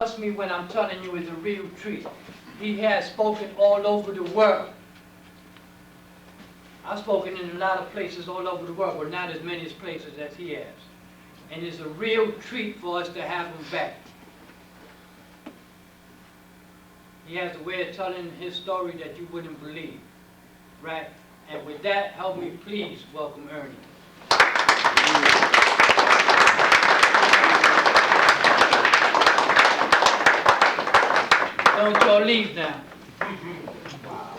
Trust me when I'm telling you it's a real treat. He has spoken all over the world. I've spoken in a lot of places all over the world, but not as many places as he has. And it's a real treat for us to have him back. He has a way of telling his story that you wouldn't believe, right? And with that, help me please welcome Ernie. Don't y'all leave now. Wow.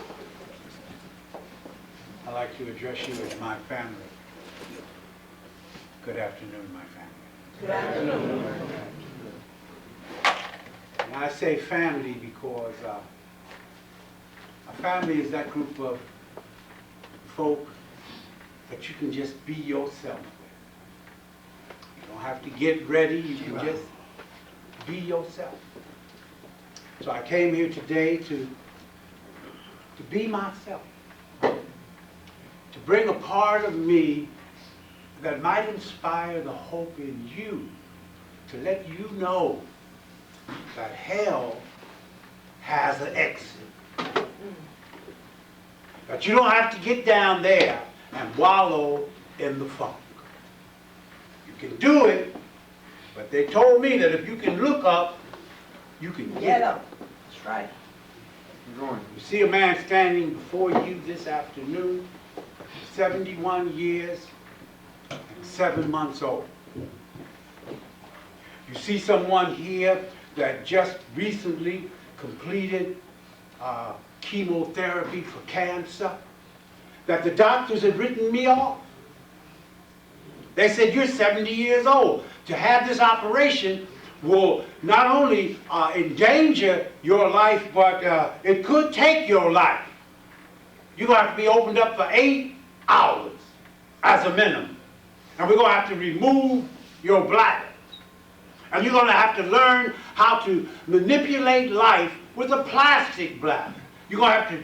I'd like to address you as my family. Good afternoon, my family. Good afternoon. And I say family because a family is that group of folk that you can just be yourself with. You don't have to get ready, you can just be yourself. So I came here today to be myself, to bring a part of me that might inspire the hope in you, to let you know that hell has an exit. That you don't have to get down there and wallow in the funk. You can do it, but they told me that if you can look up, you can get up. That's right. You see a man standing before you this afternoon, 71 years and 7 months old. You see someone here that just recently completed chemotherapy for cancer, that the doctors had written me off. They said, you're 70 years old. To have this operation will not only endanger your life, but it could take your life. You're going to have to be opened up for 8 hours as a minimum. And we're going to have to remove your bladder. And you're going to have to learn how to manipulate life with a plastic bladder. You're going to have to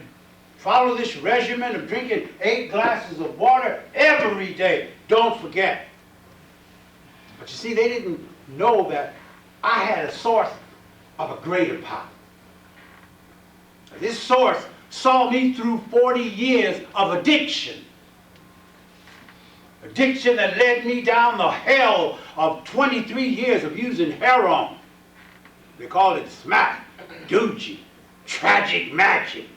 follow this regimen of drinking 8 glasses of water every day. Don't forget. But you see, they didn't know that I had a source of a greater power. This source saw me through 40 years of addiction. Addiction that led me down the hell of 23 years of using heroin. They call it smack, doogie, tragic magic.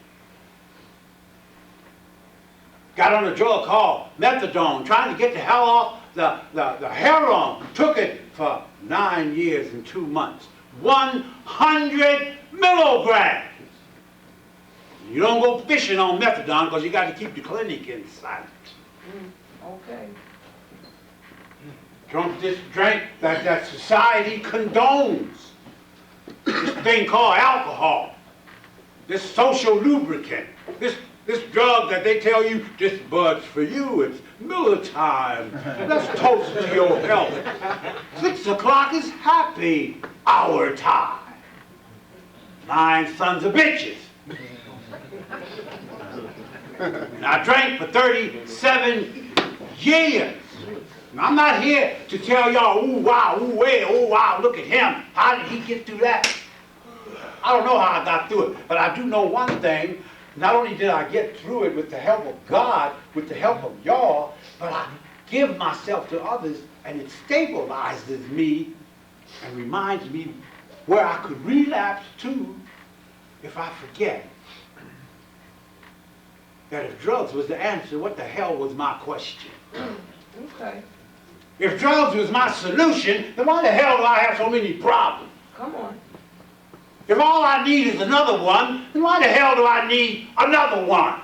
Got on a drug called methadone, trying to get the hell off the heroin. Took it for 9 years and 2 months. 100 milligrams. You don't go fishing on methadone because you got to keep the clinic in sight. Okay. Drunk this drink that society condones. This thing called alcohol. This social lubricant. This drug that they tell you, this bud's for you, it's Miller time. Let's toast to your health. 6 o'clock is happy hour time. 9 sons of bitches. And I drank for 37 years. And I'm not here to tell y'all, ooh, wow, ooh, way, oh, wow, look at him. How did he get through that? I don't know how I got through it, but I do know one thing. Not only did I get through it with the help of God, with the help of y'all, but I give myself to others, and it stabilizes me and reminds me where I could relapse to if I forget that if drugs was the answer, what the hell was my question? Okay. If drugs was my solution, then why the hell do I have so many problems? Come on. If all I need is another one, then why the hell do I need another one?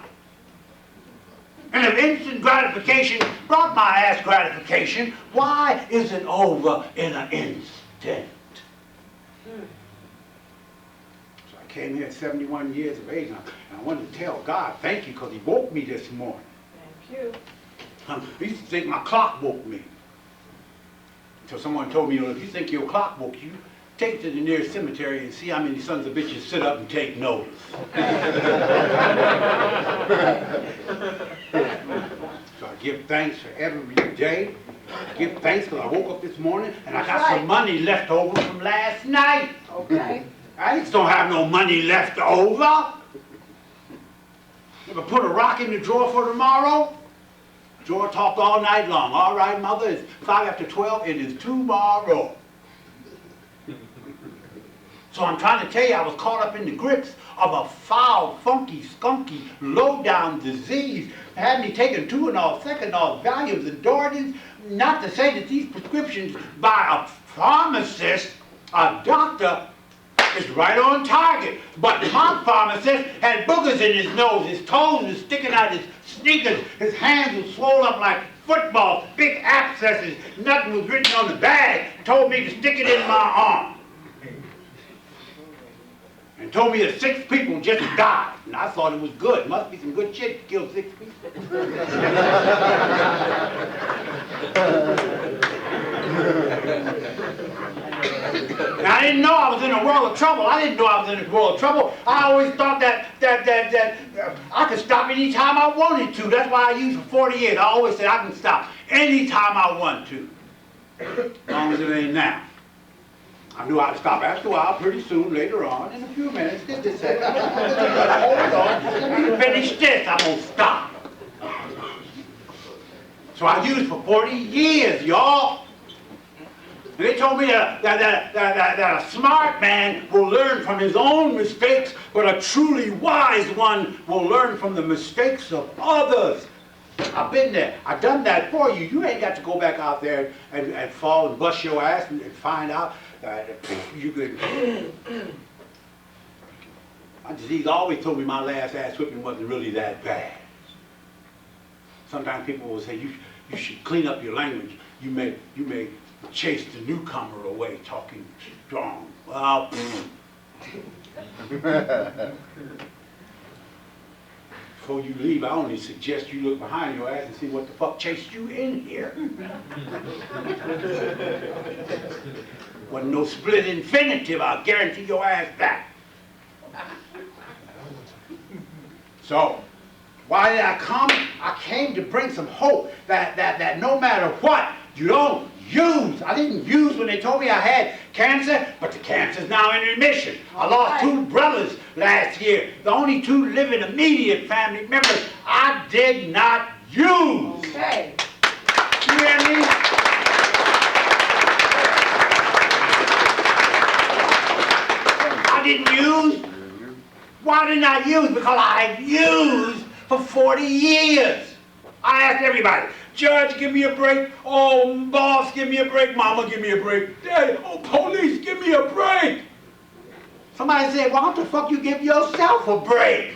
And if instant gratification brought my ass gratification, why is it over in an instant? So I came here at 71 years of age, and I wanted to tell God, thank you, because he woke me this morning. Thank you. I used to think my clock woke me. Until someone told me, you know, if you think your clock woke you, take it to the nearest cemetery and see how many sons of bitches sit up and take notice. So I give thanks for every day I give thanks because I woke up this morning and I got That's some right. money left over from last night. Okay. I just don't have no money left over. If I put a rock in the drawer for tomorrow, drawer talked all night long. All right, mother, it's 5 after 12, it is tomorrow. So I'm trying to tell you, I was caught up in the grips of a foul, funky, skunky, low-down disease. It had me taking 2-all, 2-all Valiums and Dordans. Not to say that these prescriptions by a pharmacist, a doctor, is right on target. But my pharmacist had boogers in his nose, his toes were sticking out his sneakers, his hands were swollen up like footballs, big abscesses, nothing was written on the bag, told me to stick it in my arm. And told me that 6 people just died. And I thought it was good. Must be some good shit to kill 6 people. Now, I didn't know I was in a world of trouble. I didn't know I was in a world of trouble. I always thought that I could stop anytime I wanted to. That's why I used for 40 years. I always said I can stop anytime I want to. As long as it ain't now. I knew how to stop after a while, pretty soon, later on, in a few minutes. Just a second. Hold on. Let me finish this. I'm going to stop. So I used for 40 years, y'all. And they told me that a smart man will learn from his own mistakes, but a truly wise one will learn from the mistakes of others. I've been there. I've done that for you. You ain't got to go back out there and fall and bust your ass and find out you could. My disease always told me my last ass whipping wasn't really that bad. Sometimes people will say you should clean up your language. You may chase the newcomer away talking strong. Well, before you leave, I only suggest you look behind your ass and see what the fuck chased you in here. Wasn't no split infinitive, I'll guarantee your ass that. So, why did I come? I came to bring some hope that no matter what, you don't use. I didn't use when they told me I had cancer, but the cancer's now in remission. I lost 2 brothers last year, the only 2 living immediate family members I did not use. Okay. You hear me? I didn't use. Why didn't I use? Because I've used for 40 years. I asked everybody, Judge, give me a break. Oh, boss, give me a break. Mama, give me a break. Daddy, oh, police, give me a break. Somebody said, why don't the fuck you give yourself a break?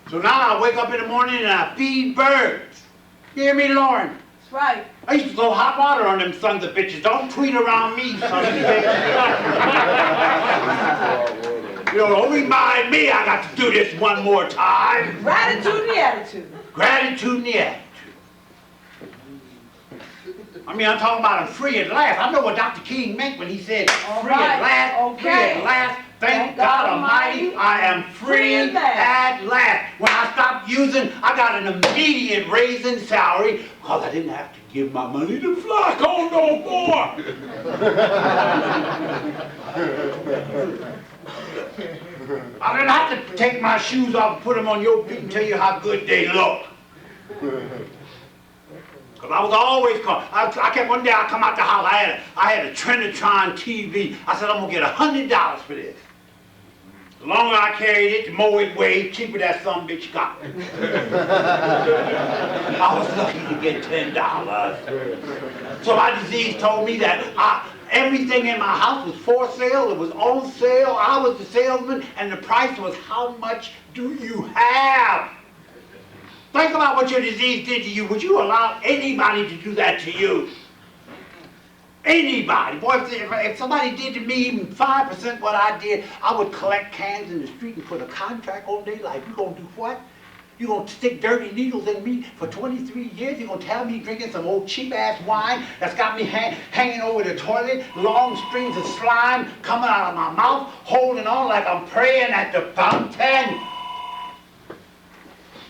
So now I wake up in the morning and I feed birds. You hear me, Lauren? That's right. I used to throw hot water on them sons of bitches. Don't tweet around me, sons of bitches. You know, don't remind me I got to do this one more time. Gratitude and the attitude. Gratitude and the attitude. I mean, I'm talking about I'm free at last. I know what Dr. King meant when he said, free at last, free at last. Thank God Almighty, I am free at last. When I stopped using, I got an immediate raise in salary because I didn't have to give my money to Flacco no more. I didn't have to take my shoes off and put them on your feet and tell you how good they look. Because I was always called. I kept one day I come out the house, I had a Trinitron TV. I said, I'm going to get $100 for this. The longer I carried it, the more it weighed, cheaper that some bitch got. I was lucky to get $10. So my disease told me that everything in my house was for sale, it was on sale, I was the salesman, and the price was how much do you have? Think about what your disease did to you. Would you allow anybody to do that to you? Anybody. Boy, if somebody did to me even 5% what I did, I would collect cans in the street and put a contract on their life. You gonna do what? You gonna stick dirty needles in me for 23 years? You gonna tell me drinking some old cheap-ass wine that's got me hanging over the toilet, long strings of slime coming out of my mouth, holding on like I'm praying at the fountain?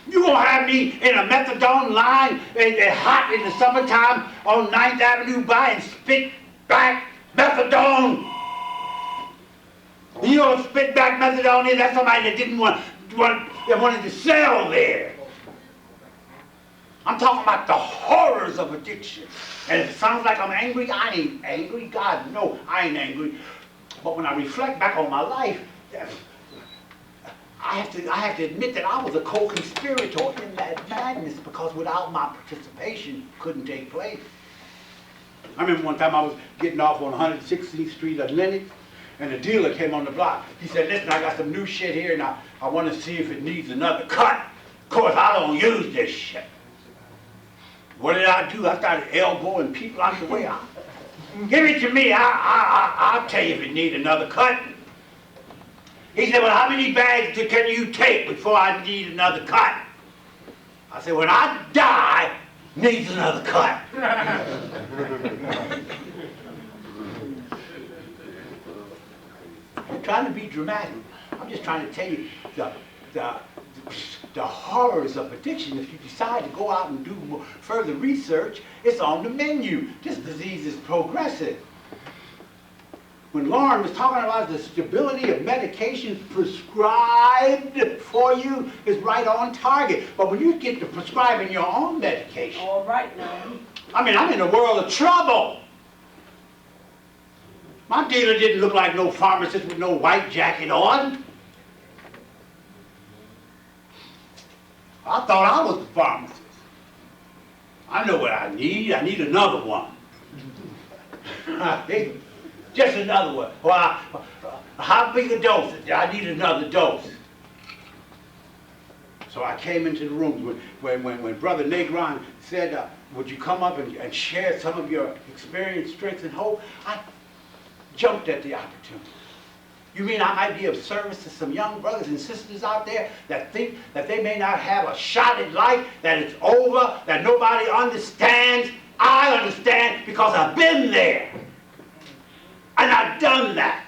You gonna have me in a methadone line and hot in the summertime on 9th Avenue buying spit back methadone? You know what spit back methadone is? That's somebody that didn't that wanted to sell there. I'm talking about the horrors of addiction. And if it sounds like I'm angry, I ain't angry. God, no, I ain't angry. But when I reflect back on my life, I have to admit that I was a co-conspirator in that madness, because without my participation, it couldn't take place. I remember one time I was getting off on 116th Street at Lenox, and a dealer came on the block. He said, listen, I got some new shit here, and I want to see if it needs another cut. Of course, I don't use this shit. What did I do? I started elbowing people out the way. Give it to me. I'll tell you if it needs another cut. He said, well, how many bags can you take before I need another cut? I said, when I die, needs another cut. I'm trying to be dramatic. I'm just trying to tell you the horrors of addiction. If you decide to go out and do further research, it's on the menu. This disease is progressive. When Lauren was talking about the stability of medication prescribed for you, is right on target. But when you get to prescribing your own medication, All right now. I mean, I'm in a world of trouble. My dealer didn't look like no pharmacist with no white jacket on. I thought I was the pharmacist. I know what I need. I need another one. Just another one. Well, how big a dose? I need another dose. So I came into the room when Brother Negron said, would you come up and share some of your experience, strength, and hope? I jumped at the opportunity. You mean I might be of service to some young brothers and sisters out there that think that they may not have a shot at life, that it's over, that nobody understands? I understand because I've been there. And I've done that.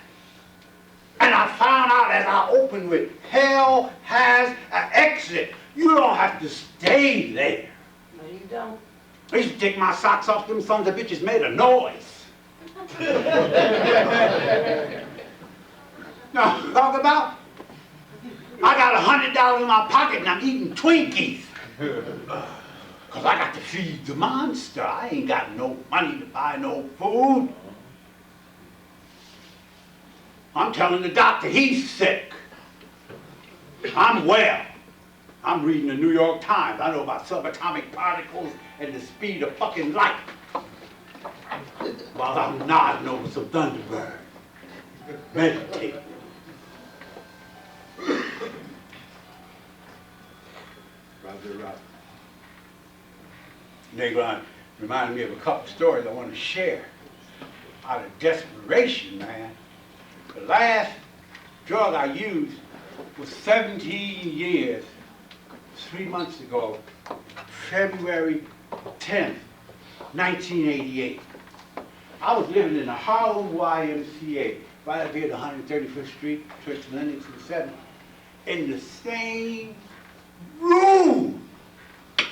And I found out as I opened with, hell has an exit. You don't have to stay there. No, you don't. I used to take my socks off, them sons of bitches made a noise. Now, talk about, I got $100 in my pocket and I'm eating Twinkies. Because I got to feed the monster. I ain't got no money to buy no food. I'm telling the doctor he's sick. I'm well. I'm reading the New York Times. I know about subatomic particles and the speed of fucking light. While I'm nodding over some Thunderbird. Meditate. Brother Negron reminded me of a couple stories I want to share. Out of desperation, man. The last drug I used was 17 years, 3 months ago, February 10th, 1988. I was living in the Harlem YMCA, right up here at 135th Street, Church Lenox and 7th, in the same room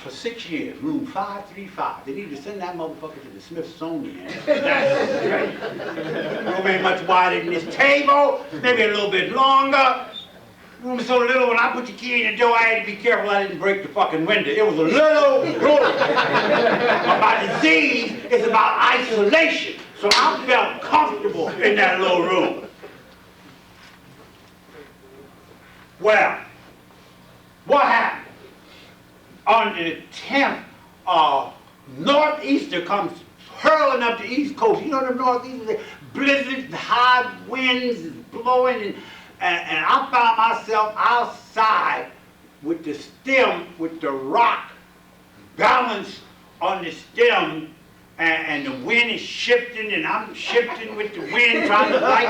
for 6 years, room 535. They need to send that motherfucker to the Smithsonian. That's right. Room ain't much wider than this table, maybe a little bit longer. Room is so little, when I put the key in the door, I had to be careful I didn't break the fucking window. It was a little room. But my disease is about isolation, so I felt comfortable in that little room. Well, what happened? On the 10th, northeaster comes hurling up the East Coast. You know them northeasters, blizzards, high winds blowing, and I found myself outside with the stem, with the rock balanced on the stem, and the wind is shifting, and I'm shifting with the wind, trying to fight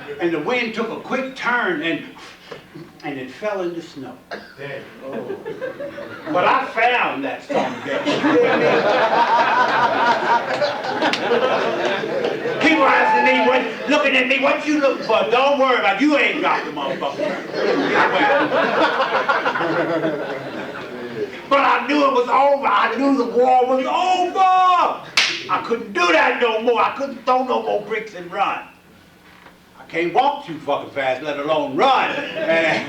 it. And the wind took a quick turn, and it fell in the snow. Oh. But I found that son of a bitch. People asking me, looking at me, what you looking for? Don't worry about it. You ain't got the motherfucker. But I knew it was over. I knew the war was over. I couldn't do that no more. I couldn't throw no more bricks and run. I can't walk too fucking fast, let alone run. And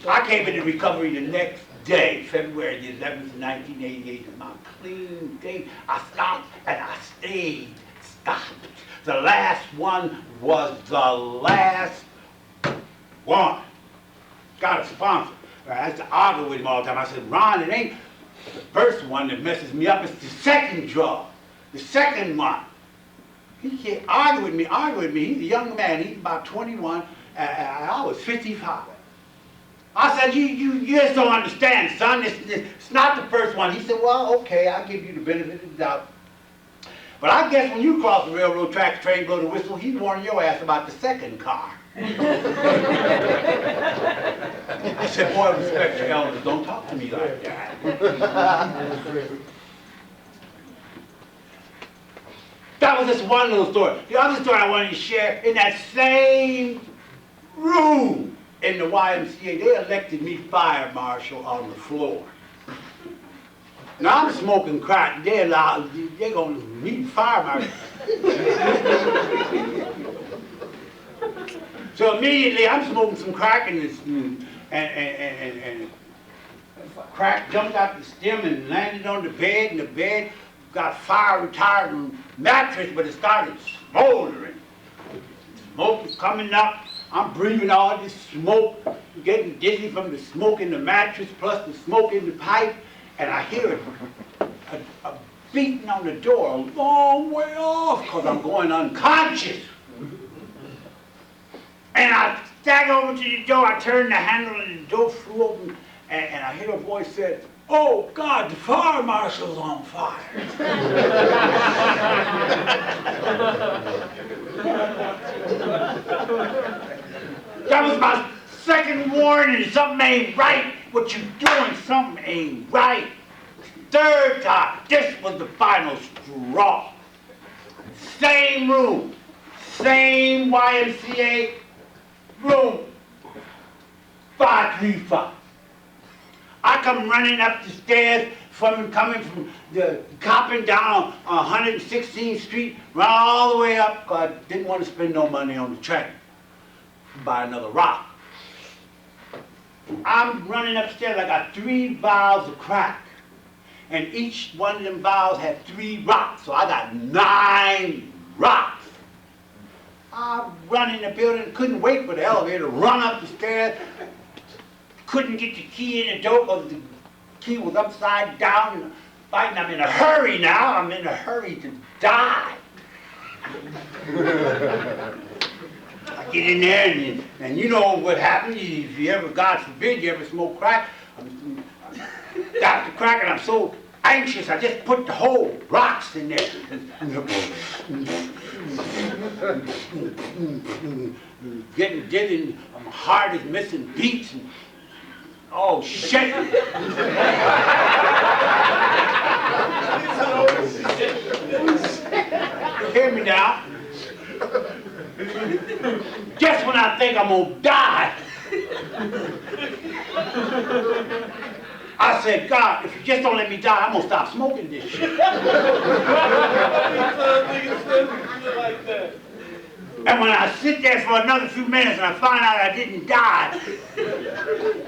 I came into recovery the next day, February the 11th, 1988. It was my clean day. I stopped and I stayed stopped. The last one was the last one. Got a sponsor. I used to argue with him all the time. I said, Ron, it ain't the first one that messes me up. It's the second drug. The second one. He can't argue with me, argue with me. He's a young man. He's about 21. I was 55. I said, you just don't understand, son. It's not the first one. He said, well, okay, I'll give you the benefit of the doubt. But I guess when you cross the railroad tracks, train blow the whistle, he's warning your ass about the second car. I said, boy, respect your elders. Don't talk to me like that. That was just one little story. The other story I wanted to share, in that same room in the YMCA, they elected me fire marshal on the floor. Now I'm smoking crack. They're going to meet fire marshal. So immediately I'm smoking some crack and crack jumped out the stem and landed on the bed, and the bed got fire retardant mattress, but it started smoldering. Smoke is coming up. I'm breathing all this smoke, getting dizzy from the smoke in the mattress plus the smoke in the pipe, and I hear a beating on the door a long way off because I'm going unconscious. And I stagger over to the door, I turned the handle and the door flew open, and I hear a voice said, oh God, the fire marshal's on fire. That was my second warning, something ain't right. What you doing, something ain't right. Third time, this was the final straw. Same room, same YMCA room, 535. I come running up the stairs coming from the copping down on 116th Street, run all the way up, because I didn't want to spend no money on the train. Buy another rock. I'm running upstairs, I got 3 vials of crack. And each one of them vials had 3 rocks, so I got 9 rocks. I run in the building, couldn't wait for the elevator to run up the stairs. Couldn't get the key in the door because the key was upside down. Fighting, I'm in a hurry now. I'm in a hurry to die. I get in there and you know what happens if you ever, God forbid, you ever smoke crack. Got the crack and I'm so anxious, I just put the whole rocks in there. Getting dizzy, my heart is missing beats. Oh shit! Hear me now. Just when I think I'm gonna die, I said, God, if you just don't let me die, I'm gonna stop smoking this shit. And when I sit there for another few minutes and I find out I didn't die,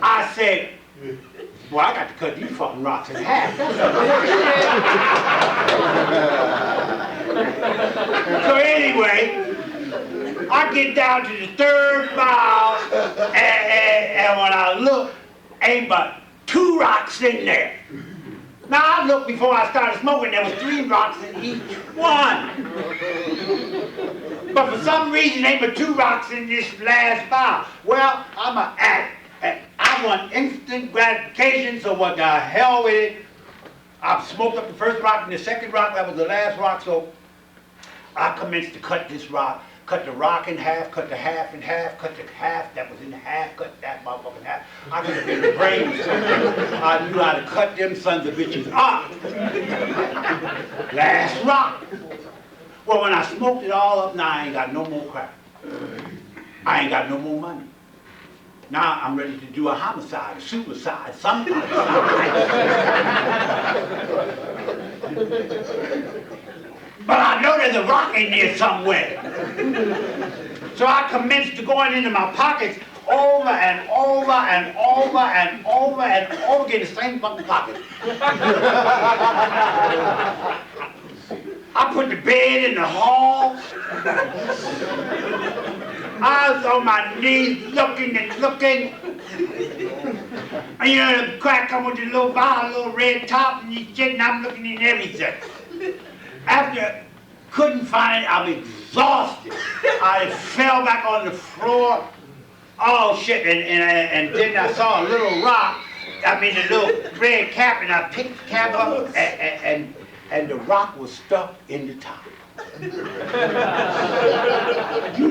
I said, well, I got to cut these fucking rocks in half. So anyway, I get down to the 3rd vial, and when I look, ain't but 2 rocks in there. Now I looked before I started smoking, there was 3 rocks in each one. But for some reason, ain't but 2 rocks in this last vial. Well, I'm an addict, and I want instant gratification, so what the hell with it? I smoked up the 1st rock and the 2nd rock, that was the last rock, so I commenced to cut this rock. Cut the rock in half, cut the half in half, cut the half that was in half, cut that motherfucker in half. I could have been the brains. I knew how to cut them sons of bitches up. Last rock. Well, when I smoked it all up, now I ain't got no more crack. I ain't got no more money. Now I'm ready to do a homicide, a suicide, some kind of But I know there's a rock in there somewhere. So I commenced to going into my pockets over and over and over and over and over again, the same fucking pocket. I put the bed in the hall. I was on my knees looking and looking. And you know, the crack come with the little vial, little red top, and you shit, and I'm looking in everything. After couldn't find it, I'm exhausted. I fell back on the floor. Oh shit, and then I saw a little rock, a little red cap, and I picked the cap up, and the rock was stuck in the top. You'd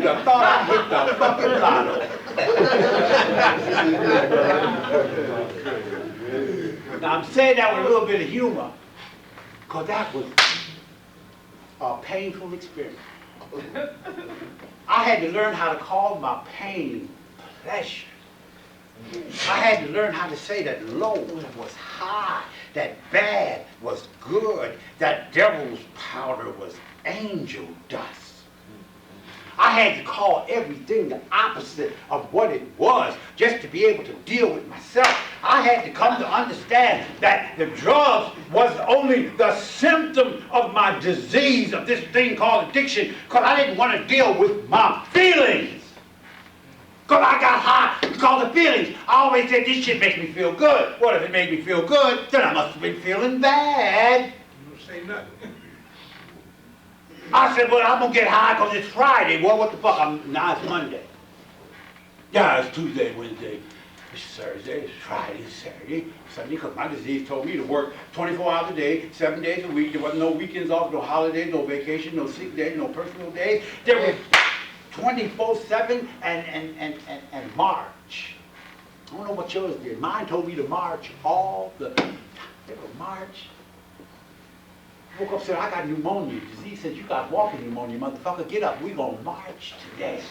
have thought I hit the fucking lotto. Now I'm saying that with a little bit of humor, because that was a painful experience. I had to learn how to call my pain pleasure. I had to learn how to say that low was high, that bad was good, that devil's powder was angel dust. I had to call everything the opposite of what it was just to be able to deal with myself. I had to come to understand that the drugs was only the symptom of my disease, of this thing called addiction, because I didn't want to deal with my feelings. Because I got high because of feelings. I always said, this shit makes me feel good. What if it made me feel good? Then I must have been feeling bad. You don't say nothing. I said, well, I'm going to get high because it's Friday. Well, what the fuck? Now it's Monday. Yeah, it's Tuesday, Wednesday. It's Thursday, it's Friday, it's Saturday, Sunday, because my disease told me to work 24 hours a day, 7 days a week. There wasn't no weekends off, no holidays, no vacation, no sick days, no personal days. There was 24/7 and March. I don't know what yours did. Mine told me to march all the time. They would march. Woke up, said, I got pneumonia. Disease said, you got walking pneumonia, motherfucker. Get up. We gonna march today.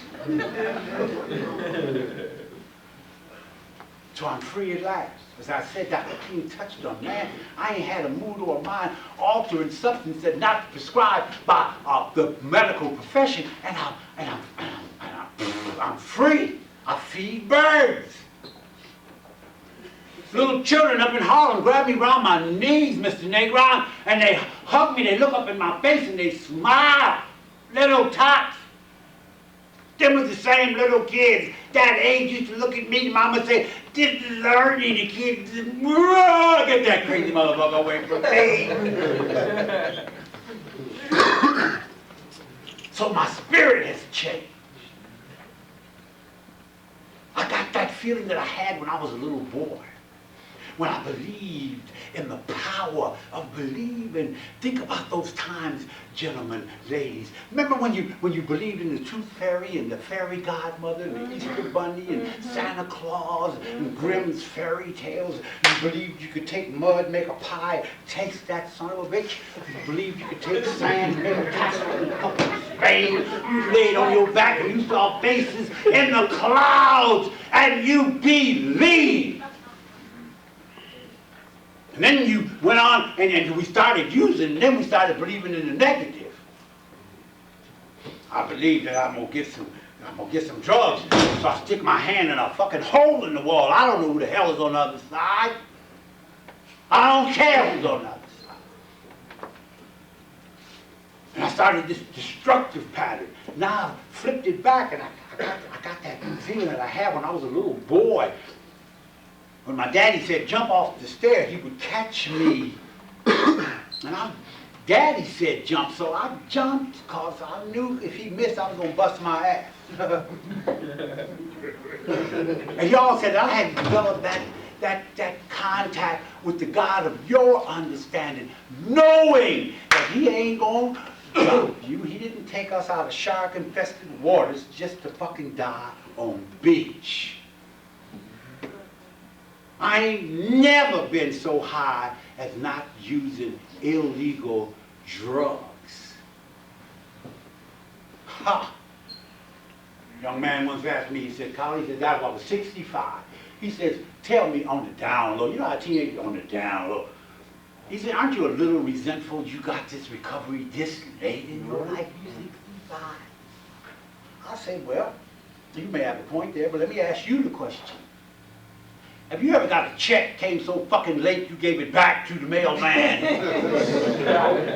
So I'm free at last. As I said, Dr. King touched on, man, I ain't had a mood or a mind altering substance that not prescribed by the medical profession, and I'm free. I feed birds. Little children up in Harlem grab me around my knees, Mr. Negron, and they hug me, they look up in my face and they smile. Little tots. Them was the same little kids. That age used to look at me, mama say, this is Ernie, the kid. Get that crazy motherfucker away from me. So my spirit has changed. I got that feeling that I had when I was a little boy. When I believed in the power of believing. Think about those times, gentlemen, ladies. Remember when you believed in the Tooth Fairy and the Fairy Godmother and the Easter Bunny and Santa Claus and Grimm's fairy tales? You believed you could take mud, make a pie, taste that son of a bitch. You believed you could take sand, make a castle and a fucking spade. You laid on your back and you saw faces in the clouds and you believed. And then you went on and we started using, and then we started believing in the negative. I believe that I'm gonna get some drugs, so I stick my hand in a fucking hole in the wall. I don't know who the hell is on the other side. I don't care who's on the other side. And I started this destructive pattern. Now I've flipped it back, and I got that feeling that I had when I was a little boy. When my daddy said, jump off the stair, he would catch me. And daddy said jump, so I jumped because I knew if he missed, I was going to bust my ass. And he all said I had developed that contact with the God of your understanding, knowing that he ain't going to jump you. He didn't take us out of shark-infested waters just to fucking die on beach. I ain't never been so high as not using illegal drugs. Ha! Young man once asked me, he said, Khalis, his dad was 65. He says, tell me on the down low. You know how teenagers on the down low. He said, aren't you a little resentful you got this recovery this late in your life? You're 65. I said, well, you may have a point there, but let me ask you the question. Have you ever got a check came so fucking late you gave it back to the mailman?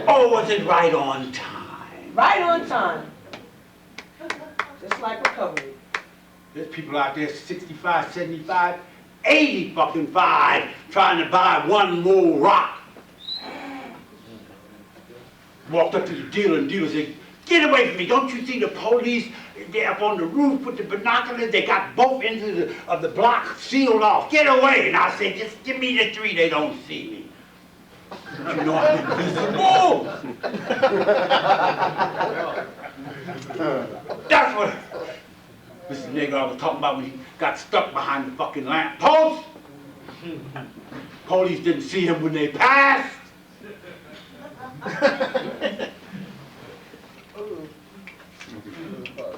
Or was it right on time? Right on time. Just like recovery. There's people out there 65, 75, 80 fucking 5 trying to buy one more rock. Walked up to the dealer and the dealer said, get away from me, don't you see the police? They're up on the roof, put the binoculars, they got both ends of the block sealed off. Get away. And I said, just give me the 3, they don't see me. But you know I'm invisible. That's what Mr. Nigger I was talking about when he got stuck behind the fucking lamp post. Police didn't see him when they passed.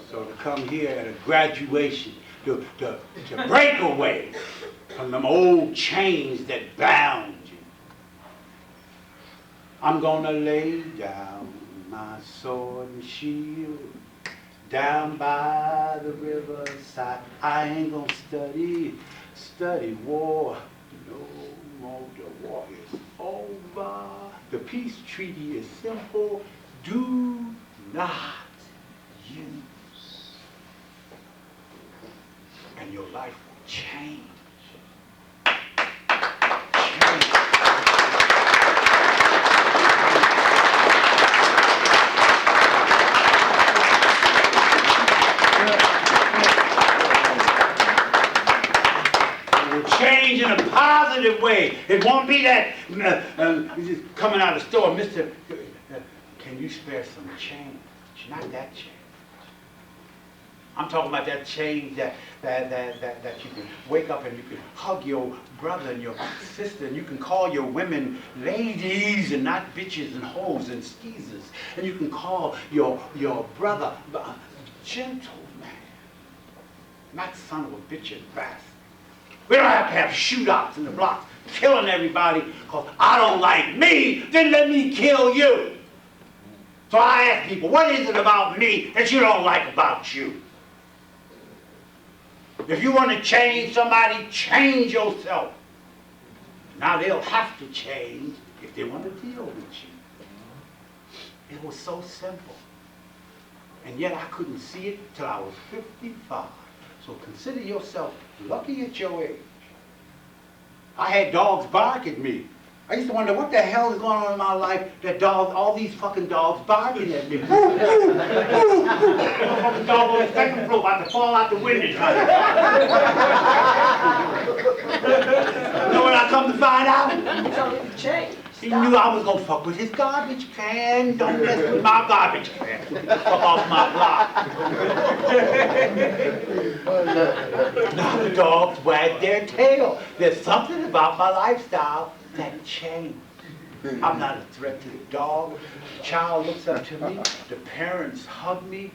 So to come here at a graduation, to break away from them old chains that bound you, I'm gonna lay down my sword and shield down by the riverside. I ain't gonna study war no more. The war is over. The peace treaty is simple. Do not use. And your life will change. Change in a positive way. It won't be that coming out of the store, Mr. Can you spare some change? Not that change. I'm talking about that change that you can wake up and you can hug your brother and your sister, and you can call your women ladies and not bitches and hoes and skeezers, and you can call your brother gentleman, not son of a bitch and bastard. We don't have to have shootouts in the blocks, killing everybody because I don't like me, then let me kill you. So I ask people, what is it about me that you don't like about you? If you want to change somebody, change yourself. Now they'll have to change if they want to deal with you. It was so simple. And yet I couldn't see it till I was 55. So consider yourself lucky at your age. I had dogs bark at me. I used to wonder what the hell is going on in my life that dogs, all these fucking dogs barking at me. Woo, woo, woo, woo. The dog on the second floor about to fall out the window. You know what I come to find out? Tell him to change. He knew I was going to fuck with his garbage can. Don't mess with my garbage can. Get the fuck off my block. Now the dogs wag their tail. There's something about my lifestyle that changed. I'm not a threat to the dog. The child looks up to me. The parents hug me.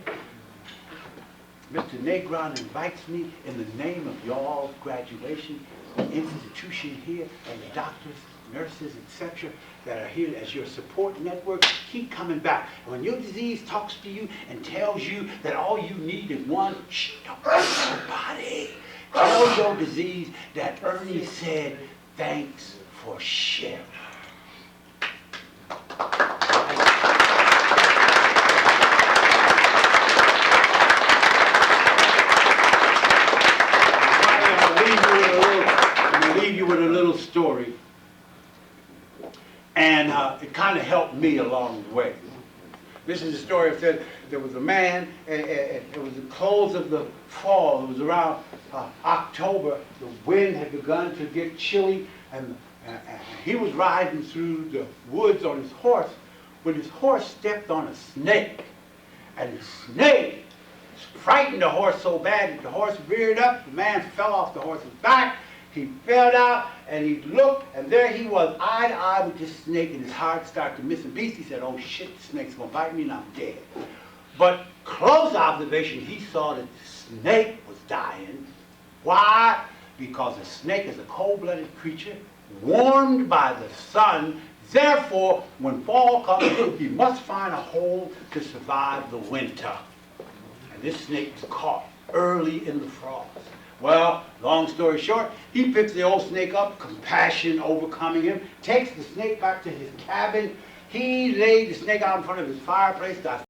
Mr. Negron invites me in the name of y'all's graduation, the institution here, and the doctors, nurses, etc., that are here as your support network. Keep coming back. And when your disease talks to you and tells you that all you need is one, shh, don't tell somebody. Tell your disease that Ernie said, thanks for sharing. I'm going to leave you with a little story. And it kind of helped me along the way. This is a story that said there was a man, and it was the close of the fall. It was around October. The wind had begun to get chilly, and he was riding through the woods on his horse when his horse stepped on a snake. And the snake frightened the horse so bad that the horse reared up. The man fell off the horse's back. He fell out, and he looked, and there he was, eye to eye with this snake, and his heart started to miss a beat. He said, oh shit, the snake's going to bite me, and I'm dead. But close observation, he saw that the snake was dying. Why? Because a snake is a cold-blooded creature, warmed by the sun. Therefore, when fall comes, he must find a hole to survive the winter. And this snake was caught early in the frost. Well, long story short, he picks the old snake up, compassion overcoming him, takes the snake back to his cabin. He laid the snake out in front of his fireplace, got